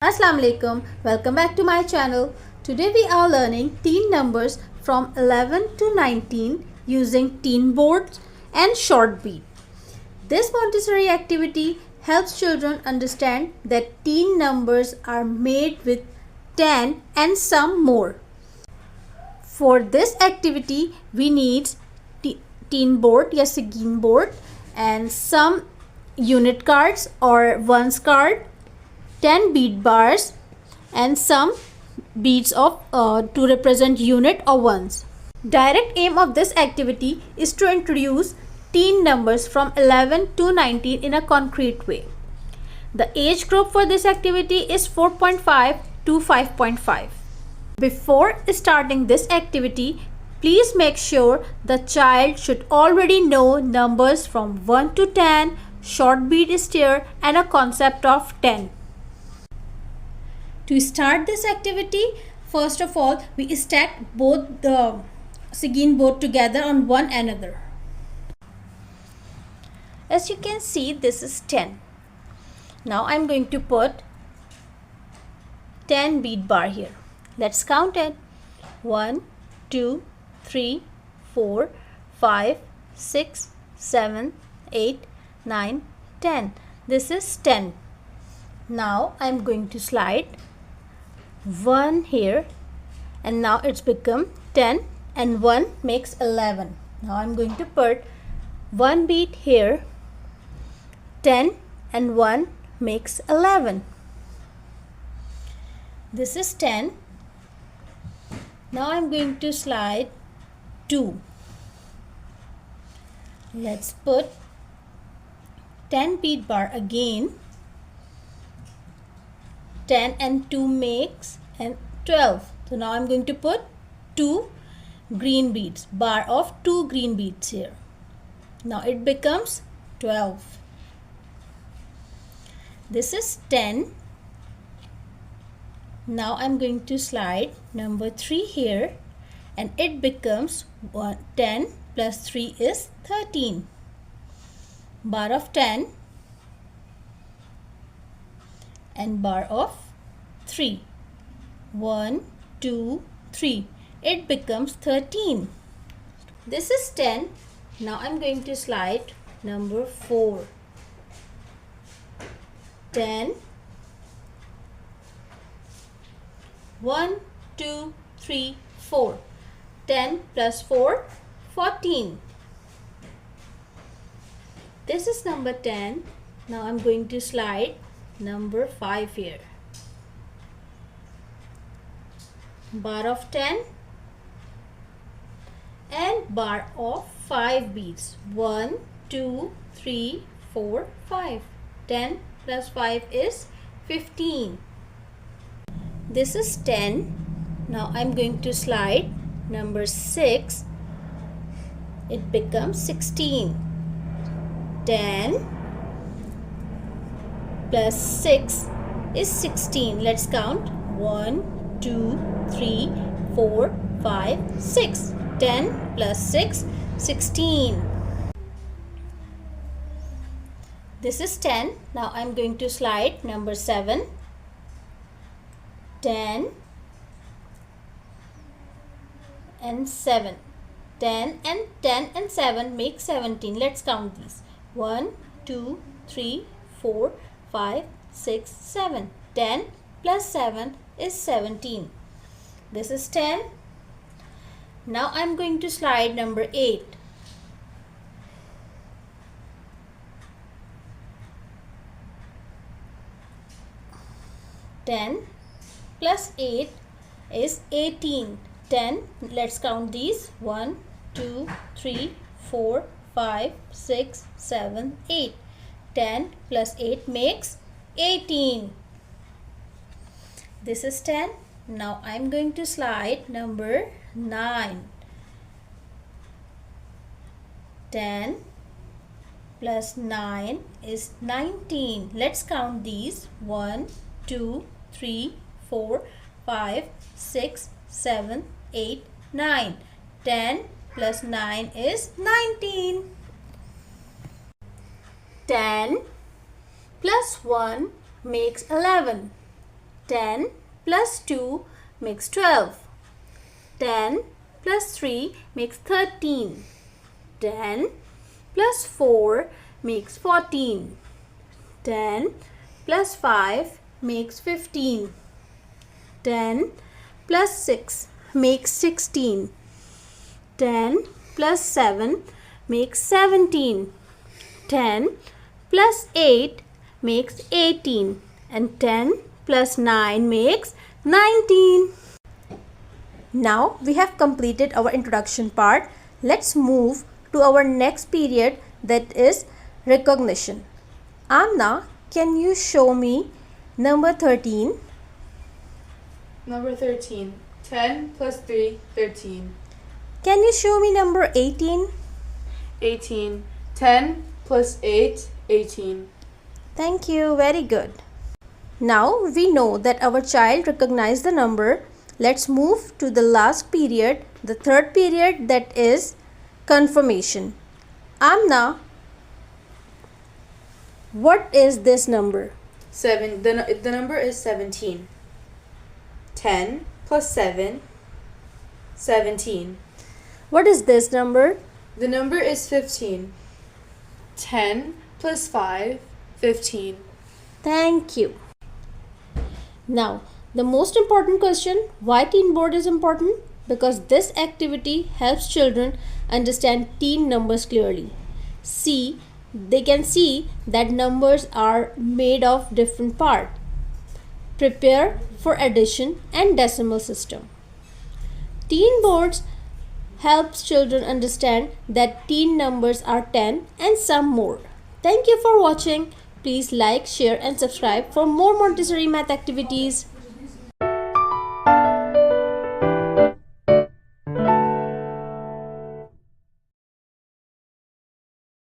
Assalamu alaikum. Welcome back to my channel. Today we are learning teen numbers from 11 to 19 using teen boards and short beat. This Montessori activity helps children understand that teen numbers are made with 10 and some more. For this activity we need teen board या Teen board and some unit cards or ones card, 10 bead bars and some beads of to represent unit or ones. Direct aim of this activity is to introduce teen numbers from 11 to 19 in a concrete way. The age group for this activity is 4.5 to 5.5. Before starting this activity, please make sure the child should already know numbers from 1 to 10, short beat stair and a concept of 10. To start this activity, first of all, we stack both the Teen board together on one another. As you can see, this is 10. Now I am going to put 10 bead bar here. Let's count it. 1, 2, 3, 4, 5, 6, 7, 8, 9, 10. This is 10. Now I am going to slide 1 here and now it's become 10 and 1 makes 11. Now I'm going to put 1 bead here, 10 and 1 makes 11. This is 10. Now I'm going to slide 2. Let's put 10 bead bar again. 10 and 2 makes and 12. So now I'm going to put 2 green beads, bar of 2 green beads here. Now it becomes 12. This is 10. Now I'm going to slide number 3 here and it becomes 10 plus 3 is 13. Bar of 10 and bar of 3. 1, 2, 3. It becomes 13. This is 10. Now I'm going to slide number 4. 10. 1, 2, 3, 4. 10 plus 4, 14. This is number 10. Now I'm going to slide number 5 here. Bar of 10 and bar of 5 beads. 1, 2, 3, 4, 5. 10 plus 5 is 15. This is 10. Now I'm going to slide number 6. It becomes 16. 10 plus 6 is 16. Let's count. 1, 2, 3, 4, 5, 6. 10 plus 6, 16. This is 10. Now I'm going to slide number 7. 10 and 7. 10 and 7 make 17. Let's count these. 1, 2, 3, 4, 5, 6, 7. 10 plus 7 is 17. This is 10. Now I'm going to slide number 8. 10 plus 8 is 18. 10. Let's count these. 1, 2, 3, 4, 5, 6, 7, 8. 10 plus 8 makes 18. This is 10. Now I'm going to slide number 9. 10 plus 9 is 19. Let's count these. 1, 2, 3, 4, 5, 6, 7, 8, 9. 10 plus 9 is 19. 10 plus 1 makes 11. 10 plus 2 makes 12. 10 plus 3 makes 13. 10 plus 4 makes 14. 10 plus 5 makes 15. 10 plus 6 makes 16. 10 plus 7 makes 17. 10 plus 8 makes 18. And 10 plus 9 makes 19. Now we have completed our introduction part. Let's move to our next period, that is recognition. Amna, can you show me number 13? Number 13. 10 plus 3, 13. Can you show me number 18? 18. 10 plus 8, 18. Thank you. Very good. Now we know that our child recognized the number. Let's move to the last period, the third period, that is confirmation. Amna, what is this number? 7. The number is 17. 10 plus 7, 17. What is this number? The number is 15. 10 plus 5, 15. Thank you. Now, the most important question, why Teen Board is important? Because this activity helps children understand teen numbers clearly. They can see that numbers are made of different parts. Prepare for addition and decimal system. Teen Boards helps children understand that teen numbers are 10 and some more. Thank you for watching. Please like, share and subscribe for more Montessori math activities.